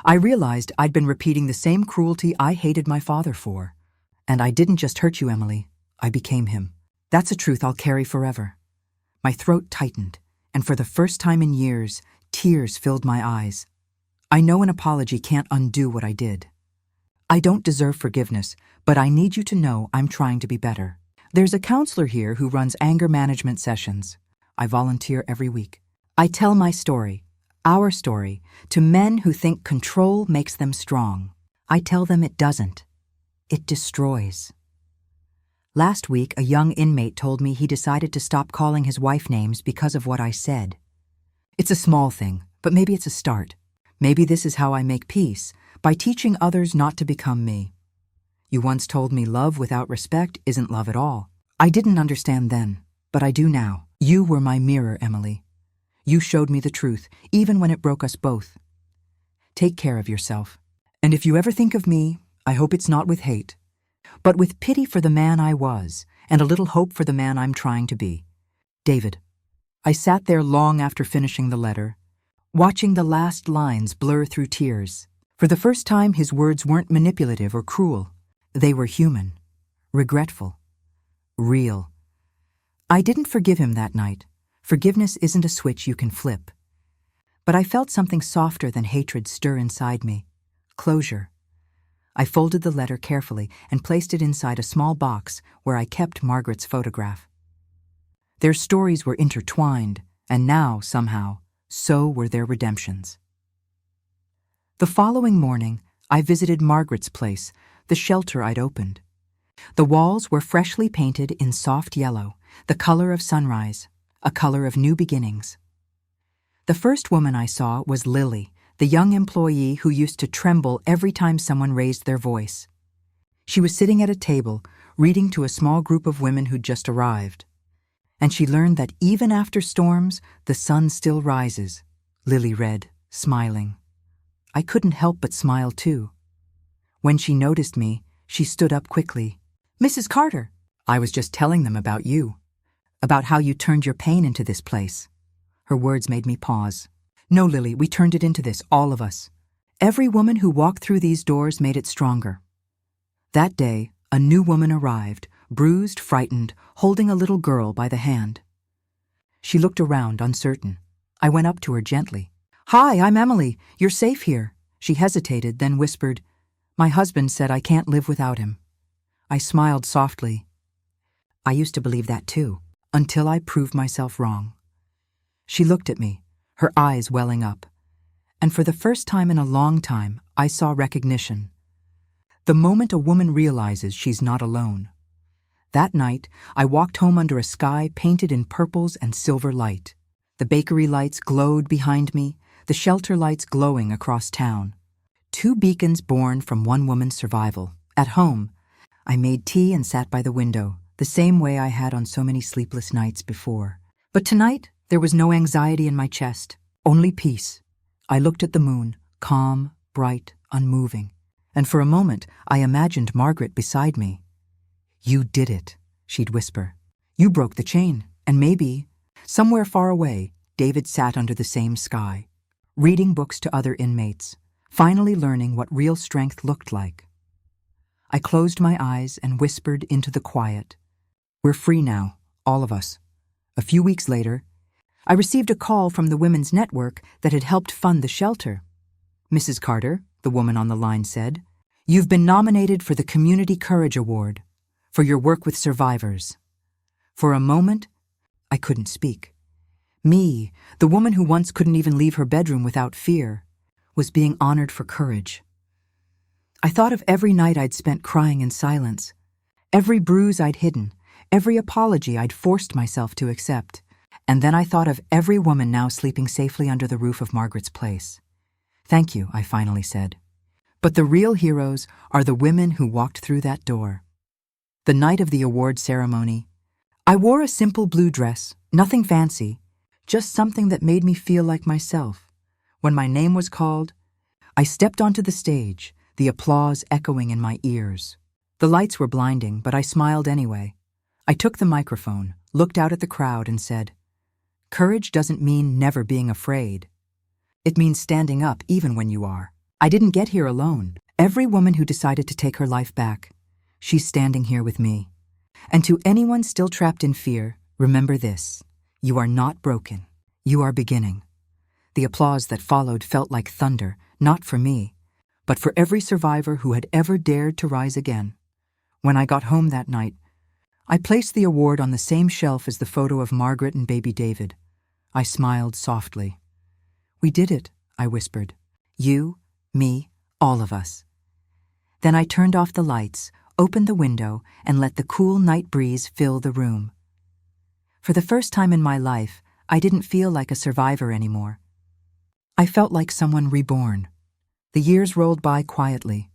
I realized I'd been repeating the same cruelty I hated my father for. And I didn't just hurt you, Emily. I became him. That's a truth I'll carry forever. My throat tightened, and for the first time in years, tears filled my eyes. I know an apology can't undo what I did. I don't deserve forgiveness, but I need you to know I'm trying to be better. There's a counselor here who runs anger management sessions. I volunteer every week. I tell my story, our story, to men who think control makes them strong. I tell them it doesn't. It destroys. Last week, a young inmate told me he decided to stop calling his wife names because of what I said. It's a small thing, but maybe it's a start. Maybe this is how I make peace, by teaching others not to become me. You once told me love without respect isn't love at all. I didn't understand then, but I do now. You were my mirror, Emily. You showed me the truth, even when it broke us both. Take care of yourself. And if you ever think of me, I hope it's not with hate, but with pity for the man I was, and a little hope for the man I'm trying to be. David. I sat there long after finishing the letter, watching the last lines blur through tears. For the first time, his words weren't manipulative or cruel. They were human, regretful, real. I didn't forgive him that night. Forgiveness isn't a switch you can flip. But I felt something softer than hatred stir inside me. Closure. I folded the letter carefully and placed it inside a small box where I kept Margaret's photograph. Their stories were intertwined, and now, somehow, so were their redemptions. The following morning, I visited Margaret's place, the shelter I'd opened. The walls were freshly painted in soft yellow, the color of sunrise, a color of new beginnings. The first woman I saw was Lily, the young employee who used to tremble every time someone raised their voice. She was sitting at a table, reading to a small group of women who'd just arrived. And she learned that even after storms, the sun still rises. Lily read, smiling. I couldn't help but smile too. When she noticed me, she stood up quickly. Mrs. Carter, I was just telling them about you, about how you turned your pain into this place. Her words made me pause. No, Lily, we turned it into this, all of us. Every woman who walked through these doors made it stronger. That day, a new woman arrived, bruised, frightened, holding a little girl by the hand. She looked around, uncertain. I went up to her gently. Hi, I'm Emily. You're safe here. She hesitated, then whispered, My husband said I can't live without him. I smiled softly. I used to believe that too, until I proved myself wrong. She looked at me, her eyes welling up. And for the first time in a long time, I saw recognition. The moment a woman realizes she's not alone. That night, I walked home under a sky painted in purples and silver light. The bakery lights glowed behind me, the shelter lights glowing across town. 2 beacons born from one woman's survival. At home, I made tea and sat by the window, the same way I had on so many sleepless nights before. But tonight, there was no anxiety in my chest, only peace. I looked at the moon, calm, bright, unmoving, and for a moment I imagined Margaret beside me. You did it, she'd whisper. You broke the chain, and maybe, somewhere far away, David sat under the same sky, reading books to other inmates, finally learning what real strength looked like. I closed my eyes and whispered into the quiet. We're free now, all of us. A few weeks later, I received a call from the Women's Network that had helped fund the shelter. Mrs. Carter, the woman on the line said, You've been nominated for the Community Courage Award for your work with survivors. For a moment, I couldn't speak. Me, the woman who once couldn't even leave her bedroom without fear, was being honored for courage. I thought of every night I'd spent crying in silence, every bruise I'd hidden, every apology I'd forced myself to accept. And then I thought of every woman now sleeping safely under the roof of Margaret's place. Thank you, I finally said. But the real heroes are the women who walked through that door. The night of the award ceremony, I wore a simple blue dress, nothing fancy, just something that made me feel like myself. When my name was called, I stepped onto the stage, the applause echoing in my ears. The lights were blinding, but I smiled anyway. I took the microphone, looked out at the crowd, and said, Courage doesn't mean never being afraid. It means standing up even when you are. I didn't get here alone. Every woman who decided to take her life back, she's standing here with me. And to anyone still trapped in fear, remember this: you are not broken. You are beginning. The applause that followed felt like thunder, not for me, but for every survivor who had ever dared to rise again. When I got home that night, I placed the award on the same shelf as the photo of Margaret and baby David. I smiled softly. "We did it," I whispered. "You, me, all of us." Then I turned off the lights, opened the window, and let the cool night breeze fill the room. For the first time in my life, I didn't feel like a survivor anymore. I felt like someone reborn. The years rolled by quietly,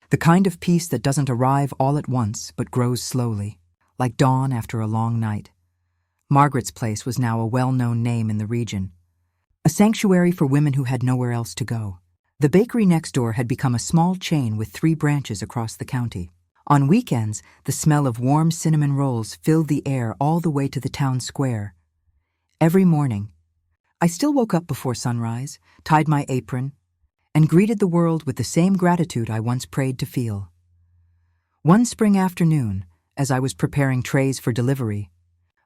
the kind of peace that doesn't arrive all at once but grows slowly, like dawn after a long night. Margaret's place was now a well-known name in the region, a sanctuary for women who had nowhere else to go. The bakery next door had become a small chain with 3 branches across the county. On weekends, the smell of warm cinnamon rolls filled the air all the way to the town square. Every morning, I still woke up before sunrise, tied my apron, and greeted the world with the same gratitude I once prayed to feel. One spring afternoon, as I was preparing trays for delivery,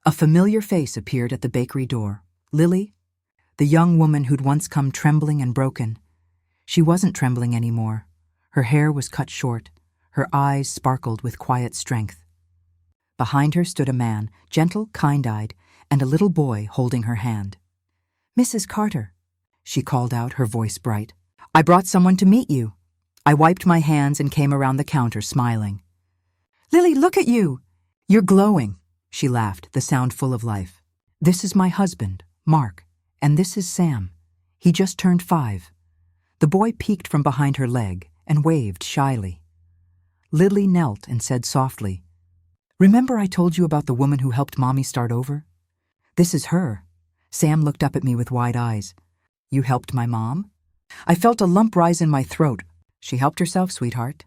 a familiar face appeared at the bakery door. Lily, the young woman who'd once come trembling and broken. She wasn't trembling anymore. Her hair was cut short. Her eyes sparkled with quiet strength. Behind her stood a man, gentle, kind-eyed, and a little boy holding her hand. "Mrs. Carter," she called out, her voice bright. "I brought someone to meet you." I wiped my hands and came around the counter, smiling. "Lily, look at you! You're glowing," she laughed, the sound full of life. "This is my husband, Mark, and this is Sam. He just turned 5. The boy peeked from behind her leg and waved shyly. Lily knelt and said softly, "Remember I told you about the woman who helped Mommy start over? This is her." Sam looked up at me with wide eyes. "You helped my mom?" I felt a lump rise in my throat. "She helped herself, sweetheart.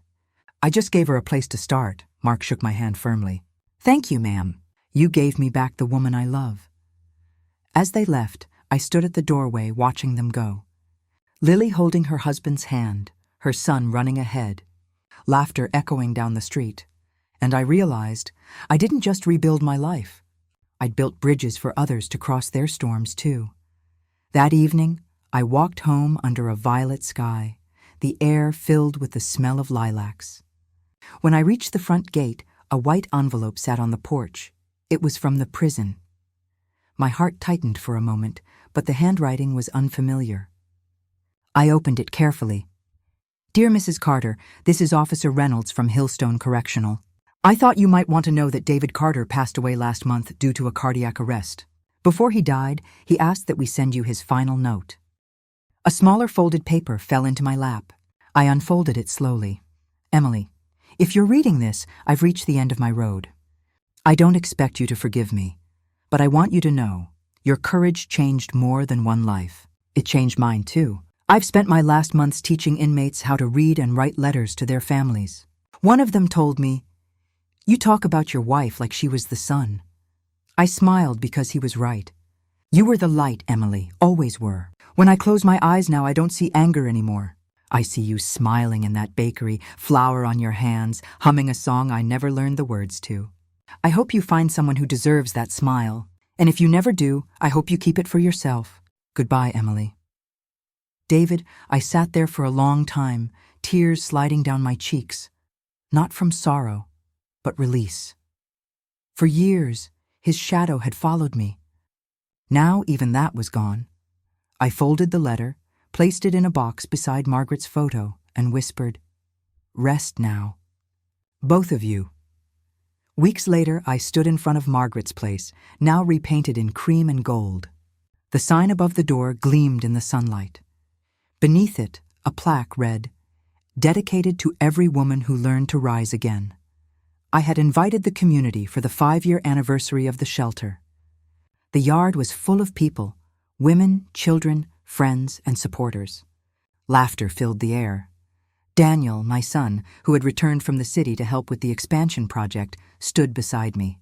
I just gave her a place to start." Mark shook my hand firmly. "Thank you, ma'am. You gave me back the woman I love." As they left, I stood at the doorway watching them go. Lily holding her husband's hand, her son running ahead, laughter echoing down the street. And I realized I didn't just rebuild my life. I'd built bridges for others to cross their storms too. That evening, I walked home under a violet sky, the air filled with the smell of lilacs. When I reached the front gate, a white envelope sat on the porch. It was from the prison. My heart tightened for a moment, but the handwriting was unfamiliar. I opened it carefully. "Dear Mrs. Carter, this is Officer Reynolds from Hillstone Correctional. I thought you might want to know that David Carter passed away last month due to a cardiac arrest. Before he died, he asked that we send you his final note." A smaller folded paper fell into my lap. I unfolded it slowly. "Emily, if you're reading this, I've reached the end of my road. I don't expect you to forgive me, but I want you to know your courage changed more than one life. It changed mine too. I've spent my last months teaching inmates how to read and write letters to their families. One of them told me, 'You talk about your wife like she was the sun.' I smiled because he was right. You were the light, Emily, always were. When I close my eyes now, I don't see anger anymore. I see you smiling in that bakery, flour on your hands, humming a song I never learned the words to. I hope you find someone who deserves that smile. And if you never do, I hope you keep it for yourself. Goodbye, Emily." David, I sat there for a long time, tears sliding down my cheeks, not from sorrow, but release. For years, his shadow had followed me. Now even that was gone. I folded the letter, placed it in a box beside Margaret's photo, and whispered, "Rest now. Both of you." Weeks later, I stood in front of Margaret's place, now repainted in cream and gold. The sign above the door gleamed in the sunlight. Beneath it, a plaque read, "Dedicated to every woman who learned to rise again." I had invited the community for the 5-year anniversary of the shelter. The yard was full of people, women, children, friends, and supporters. Laughter filled the air. Daniel, my son, who had returned from the city to help with the expansion project, stood beside me.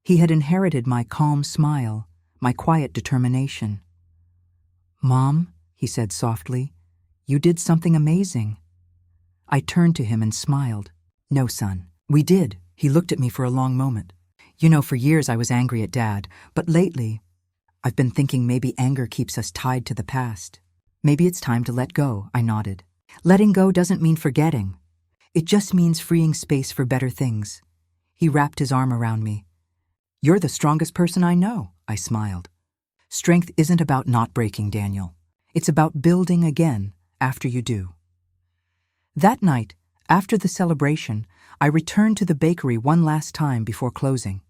He had inherited my calm smile, my quiet determination. "Mom," he said softly, You did something amazing." I turned to him and smiled. "No, son, we did." He looked at me for a long moment. "You know, for years I was angry at Dad, but lately I've been thinking maybe anger keeps us tied to the past. Maybe it's time to let go," I nodded. "Letting go doesn't mean forgetting. It just means freeing space for better things." He wrapped his arm around me. "You're the strongest person I know," I smiled. "Strength isn't about not breaking, Daniel. It's about building again after you do." That night, after the celebration, I returned to the bakery one last time before closing.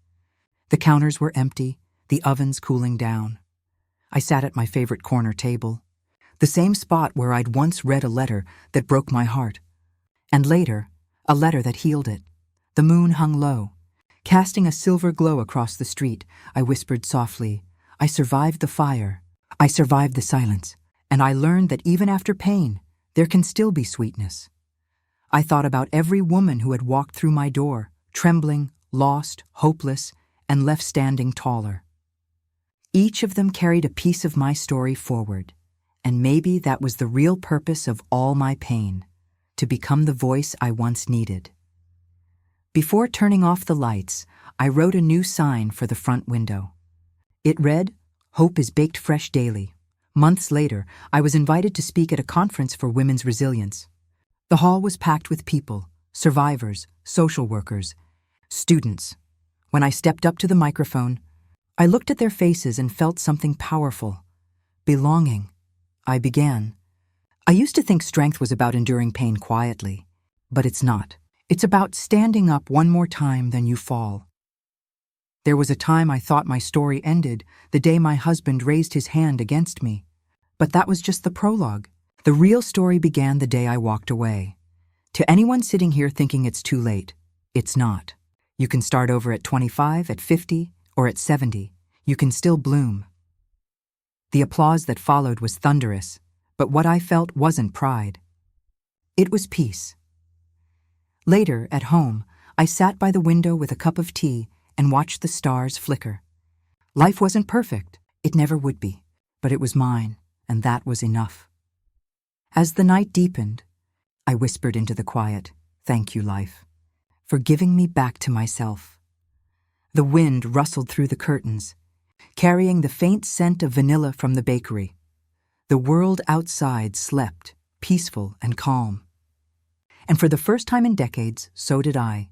The counters were empty, the ovens cooling down. I sat at my favorite corner table, the same spot where I'd once read a letter that broke my heart. And later, a letter that healed it. The moon hung low. Casting a silver glow across the street, I whispered softly, "I survived the fire. I survived the silence. And I learned that even after pain, there can still be sweetness." I thought about every woman who had walked through my door, trembling, lost, hopeless, and left standing taller. Each of them carried a piece of my story forward, and maybe that was the real purpose of all my pain, to become the voice I once needed. Before turning off the lights, I wrote a new sign for the front window. It read, "Hope is baked fresh daily." Months later, I was invited to speak at a conference for women's resilience. The hall was packed with people, survivors, social workers, students. When I stepped up to the microphone, I looked at their faces and felt something powerful. Belonging. I began. "I used to think strength was about enduring pain quietly, but it's not. It's about standing up one more time than you fall." There was a time I thought my story ended the day my husband raised his hand against me. But that was just the prologue. The real story began the day I walked away. To anyone sitting here thinking it's too late, it's not. You can start over at 25, at 50, or at 70. You can still bloom. The applause that followed was thunderous, but what I felt wasn't pride. It was peace. Later, at home, I sat by the window with a cup of tea and watched the stars flicker. Life wasn't perfect. It never would be. But it was mine, and that was enough. As the night deepened, I whispered into the quiet, "Thank you, life, for giving me back to myself." The wind rustled through the curtains, carrying the faint scent of vanilla from the bakery. The world outside slept, peaceful and calm. And for the first time in decades, so did I.